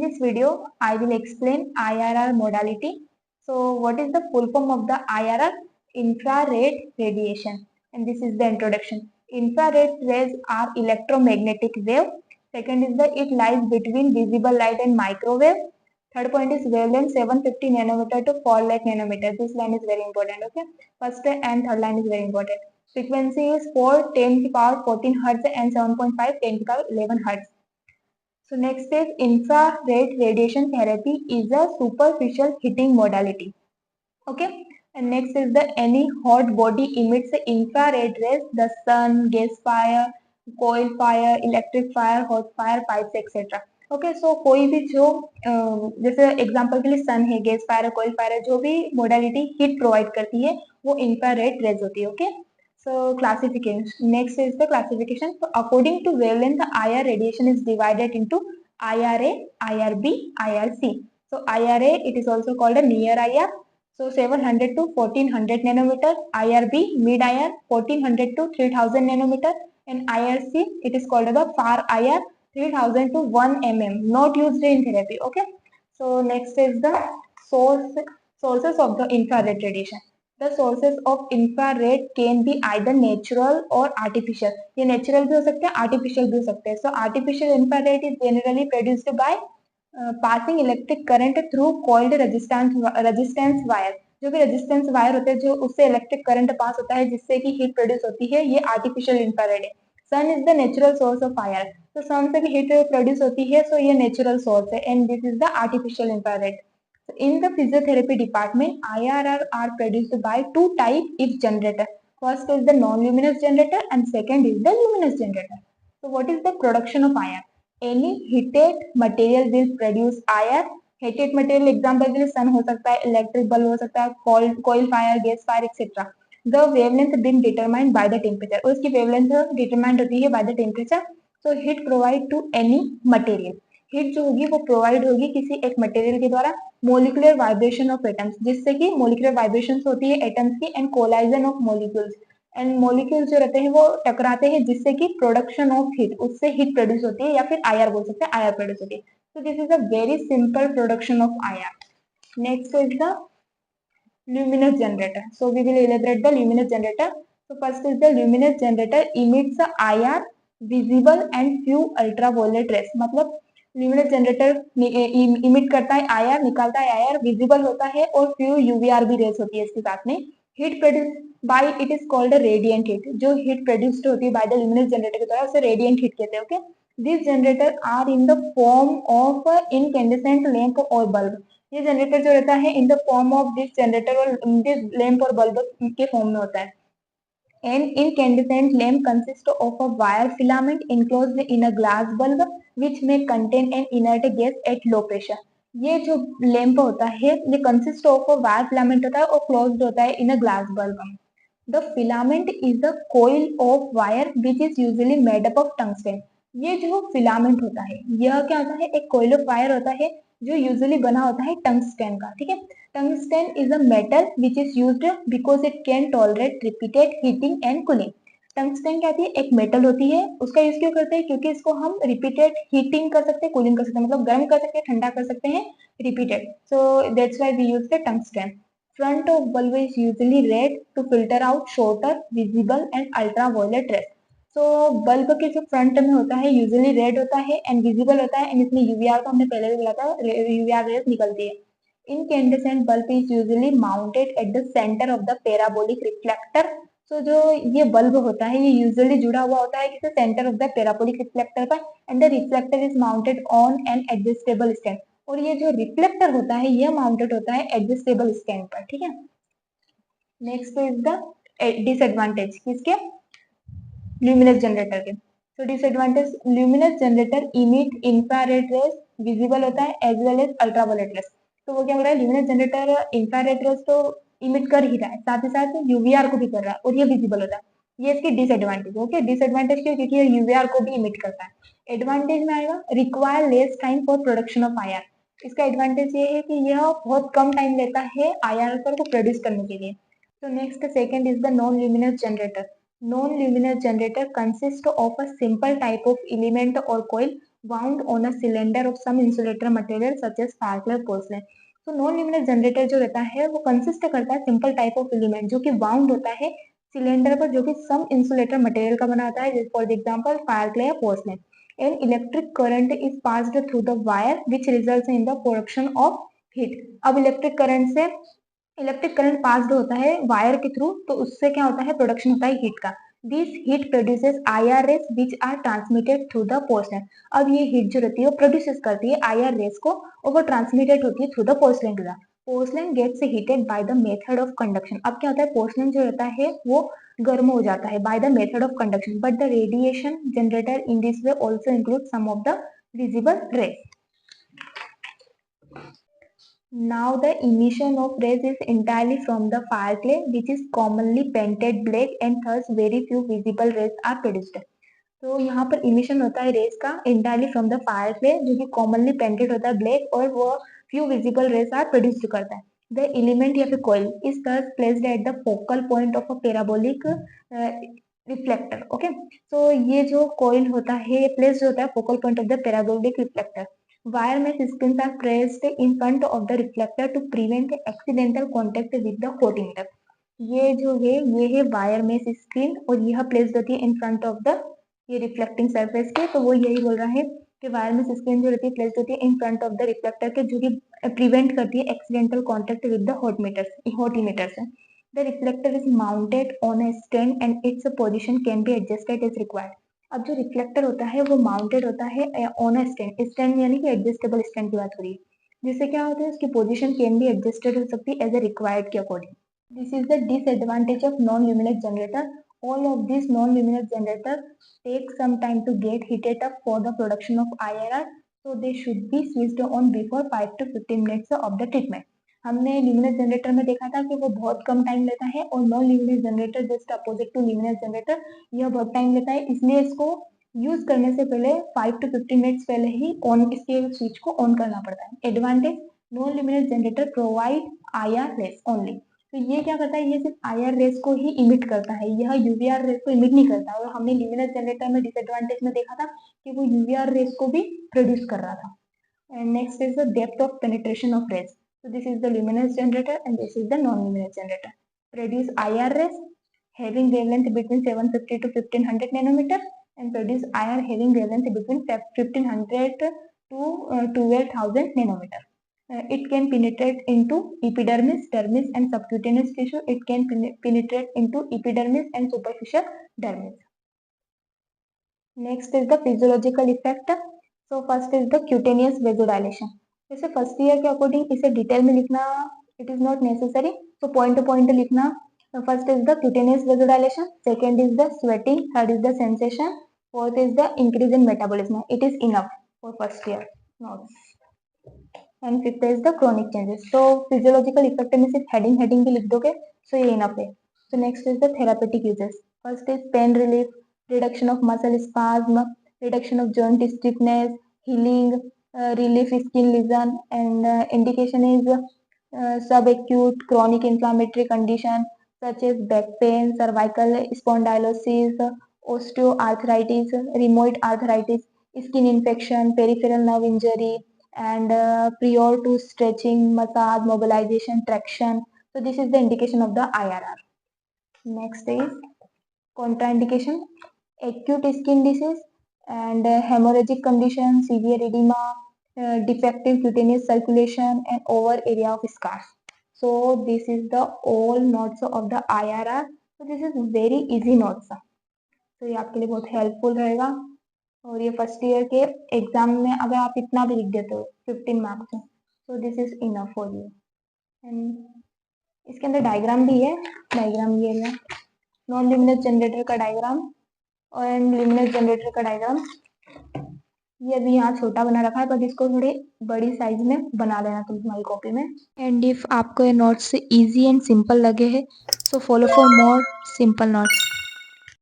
this video, I will explain IRR modality. So, what is the full form of the IRR? Infrared radiation. And this is the introduction. Infrared rays are electromagnetic wave. Second is that it lies between visible light and microwave. Third point is wavelength 750 nanometer to 4 lakh nanometer. This line is very important. Okay. First and third line is very important. Frequency is 4 10 to the power 14 hertz and 7.5 10 to the power 11 hertz. So next is infrared radiation therapy is a superficial heating modality. Okay. And next is the any hot body emits infrared rays, the sun, gas fire, coal fire, electric fire, hot fire, pipes etc. Okay so कोई भी जो जैसे example के लिए सन है, gas fire है, कोयल fire है, जो भी मोडालिटी हीट प्रोवाइड करती है वो इंफ्रारेड रेज होती है. Okay so classification. Next is the classification. So according to wavelength, the IR radiation is divided into IRA, IRB, IRC. So IRA, it is also called a near IR. So 700 to 1400 nanometer. IRB, mid IR, 1400 to 3000 nanometer. And IRC, it is called the far IR, 3000 to 1 mm. Not used in therapy. Okay. So next is the sources of the infrared radiation. The sources of infrared can be either natural or artificial. ये natural भी हो सकते हैं, artificial भी हो सकते हैं. So artificial infrared is generally produced by passing electric current through coiled resistance wire. जो भी रेजिस्टेंस वायर होते हैं जो उससे इलेक्ट्रिक करंट पास होता है जिससे कि हीट प्रोड्यूस होती है, ये आर्टिफिशियल इंफ्रारेड है. Sun is the natural source of fire. तो सन से भी हीट प्रोड्यूस होती है, सो ये नेचुरल सोर्स है and this is the artificial infrared. So in the physiotherapy department, IRR are produced by two type if generator. First is the non-luminous generator and second is the luminous generator. So what is the production of IR? Any heated material will produce IR. Heated material example के लिए sun हो सकता है, electric bulb हो सकता है, coil fire, gas fire etc. The wavelength being determined by the temperature. और इसकी wavelength determined होती है by the temperature. So heat provide to any material. Heat जो होगी वो प्रोवाइड होगी किसी एक मटेरियल के द्वारा. मोलिकुलर वाइब्रेशन ऑफ एटम्स, जिससे कि मोलिकुलर वाइब्रेशंस होती है एटम्स की, and collision of molecules, and molecules जो रहते हैं वो टकराते हैं जिससे कि प्रोडक्शन ऑफ हीट, उससे हीट प्रोड्यूस होती है या फिर आईआर बोल सकते हैं, आईआर प्रोड्यूस होती है. So this is a very simple production of IR. Next is the luminous generator. So we will elaborate the luminous generator. So first is the luminous generator emits a IR, visible and few ultraviolet rays. मतलब luminous generator emit करता है IR, निकालता है IR, visible होता है और few यूवीआर भी race होती है इसके साथ में. Heat produce by it is called radiant heat. जो हीट प्रोड्यूस्ड होती है बाय द luminous जनरेटर के द्वारा उसे रेडियंट हीट कहते हैं. Okay, this generator are in the form of incandescent lamp और बल्ब. ये जनरेटर जो रहता है in the form of this generator और दिस लैंप और बल्ब के फॉर्म में होता है. An incandescent lamp consists of a wire filament enclosed in a glass bulb which may contain an inert gas at low pressure. ये जो lamp होता है ये consist of a wire filament होता है और क्लोज्ड होता है in a glass bulb. The filament is the coil of wire which is usually made up of tungsten. ये जो फिलामेंट होता है यह क्या होता है, एक कोइल ऑफ वायर होता है जो यूजुअली बना होता है टंगस्टन का. ठीक है, tungsten is a metal which is used because it can tolerate repeated heating and cooling. Tungsten क्या होती है, एक मेटल होती है. उसका यूज क्यों करते हैं, क्योंकि इसको हम रिपीटेड हीटिंग कर सकते हैं, कूलिंग कर सकते हैं, मतलब गर्म कर सकते हैं, ठंडा कर सकते हैं repeated. So that's why we use the tungsten. Front of bulb is usually red to filter out shorter, visible and ultraviolet rays. So bulb के जो फ्रंट में होता है यूजुअली रेड होता है एंड विजिबल होता है एंड इसमें यूवीआर को हमने पहले भी बोला था, यूवीआर रेज निकलती है. Incandescent bulb is usually mounted at the center of the parabolic reflector. So जो ये बल्ब होता है ये यूजुअली जुड़ा हुआ होता है किसी center of the parabolic reflector पर and the reflector is mounted on an adjustable stand. और ये जो रिफ्लेक्टर होता है ये माउंटेड होता है एडजस्टेबल स्टैंड पर. ठीक है, नेक्स्ट इज द डिसएडवांटेज किसके, ल्यूमिनस जनरेटर के. तो disadvantage, luminous generator emit infrared rays, visible होता है as well as ultraviolet rays. तो वो क्या हो रहा है, ल्यूमिनस जनरेटर इंफ्रारेड रेज तो इमिट कर ही रहा है, साथ ही साथ यूवीआर को भी कर रहा है और ये विजिबल होता है. ये इसकी डिसएडवांटेज. ओके, डिसएडवांटेज क्यों, क्योंकि ये यूवीआर को भी इमिट करता है. एडवांटेज में आएगा require less time for production of IR. इसका एडवांटेज ये है कि यह बहुत कम टाइम लेता है आईआर को प्रोड्यूस करने के लिए. तो next second is the non luminous generator. Non-luminous generator consists of a simple type of element or coil wound on a cylinder of some insulator material such as fireclay porcelain. तो non luminous generator जो रहता है वो consist करता है simple type of element जो कि wound होता है सिलेंडर पर, जो कि सम इंसुलेटर मटेरियल का बना होता है, फॉर एग्जांपल फायरक्ले या porcelain. An electric current is passed through the wire which results in the production of heat. अब इलेक्ट्रिक करंट पास्ड होता है वायर के थ्रू, तो उससे क्या होता है, प्रोडक्शन होता है हीट का. This heat produces IR rays which are transmitted through the porcelain. अब ये हीट जो रहती है वो प्रोड्यूस करती है IR रेस को और वो ट्रांसमिटेड होती है through the porcelain to the. Porcelain gets heated by the method of conduction. अब क्या होता है, पोर्सलेन जो रहता है वो गर्म हो जाता है by the method of conduction, but the radiation generator in this way also include some of the visible rays. Now the emission of rays is entirely from the fireclay, which is commonly painted black, and thus very few visible rays are produced. तो यहाँ पर emission होता है race का entirely from the fireclay, जो कि commonly painted होता है ब्लैक, और वो few visible rays are produced करता है. The element या फिर coil is thus placed at the focal point of a parabolic reflector. Okay, so ये जो coil होता है ये placed होता है focal point of the parabolic reflector. Wire mesh screens are placed in front of the reflector to prevent accidental contact with the hot emitter. ये जो है ये है वायर मेश स्क्रीन, और यह प्लेस्ड होती है इन फ्रंट ऑफ द ये रिफ्लेक्टिंग सरफेस के. तो वो यही बोल रहा है कि वायर मेश स्क्रीन जो रहती है प्लेस्ड होती है in front of the reflector के, जो कि प्रिवेंट करती है accidental contact with the hot emitters. The reflector is mounted on a stand and its position can be adjusted as required. अब जो रिफ्लेक्टर होता है वो माउंटेड होता है ऑन अ स्टैंड. स्टैंड यानी कि एडजस्टेबल स्टैंड की बात हो रही है, जिससे क्या होता है उसकी पोजीशन कैन बी एडजस्टेड हो सकती है एज ए रिक्वायर्ड के according. This is the disadvantage of non luminous generator. All of this non luminous generator take some time to get heated up for the production of IRR, so they should be switched on before 5 to 15 minutes of the treatment. हमने luminous generator में देखा था कि वो बहुत कम time लेता है, और non luminous generator just opposite to luminous generator यह बहुत टाइम लेता है, इसलिए इसको यूज करने से पहले 5 to 15 मिनट्स पहले ही ऑन इसके स्विच को ऑन करना पड़ता है. Advantage, non luminous generator provide IR rays only. तो ये क्या करता है, ये सिर्फ IR रेस को ही इमिट करता है, यह UVR रेस को इमिट नहीं करता. और हमने ल्यूमिनस जनरेटर में डिसएडवांटेज में देखा था कि वो UVR रेस को भी प्रोड्यूस कर रहा था. And next is the depth of penetration of rays. So this is the luminous generator and this is the non-luminous generator. Produce IR rays having wavelength between 750 to 1500 nanometer, and produce IR having wavelength between 1500 to 12,000 nanometer. It can penetrate into epidermis, dermis and subcutaneous tissue. It can penetrate into epidermis and superficial dermis. Next is the physiological effect. तो first is the cutaneous vasodilation. जैसे first year के according इसे detail में लिखना it is not necessary, तो point two point लिखना. First is the cutaneous vasodilation, second is the sweating, third is the sensation, fourth is the increase in metabolism. It is enough for first year notes. And fifth is the chronic changes. तो physiological effect में सिर्फ heading भी लिख दोगे सो ये enough है. So next is the therapeutic uses. First is pain relief, reduction of muscle spasm, reduction of joint stiffness, healing, relief skin lesion, and indication is subacute chronic inflammatory condition such as back pain, cervical spondylosis, osteoarthritis, rheumatoid arthritis, skin infection, peripheral nerve injury, and prior to stretching, massage, mobilization, traction. So this is the indication of the IRR. Next is contraindication, acute skin disease and hemorrhagic condition, severe edema, defective cutaneous circulation and over area of scars. So this is the all notes of the IRR. So this is very easy notes. तो ये आपके लिए बहुत helpful रहेगा. और ये first year के exam में अगर आप इतना भी लिख देते हो 15 मार्क्स में, so this is enough for you. And इसके अंदर डायग्राम भी है. डायग्राम ये है, नॉन ल्यूमिनस जनरेटर का डायग्राम और ल्यूमिनस जनरेटर का डायग्राम. ये अभी यहाँ छोटा बना रखा है, पर इसको थोड़ी बड़ी साइज में बना लेना तुम तुम्हारी कॉपी में. एंड इफ आपको ये नोट्स इजी एंड सिंपल लगे हैं, so follow for more simple notes.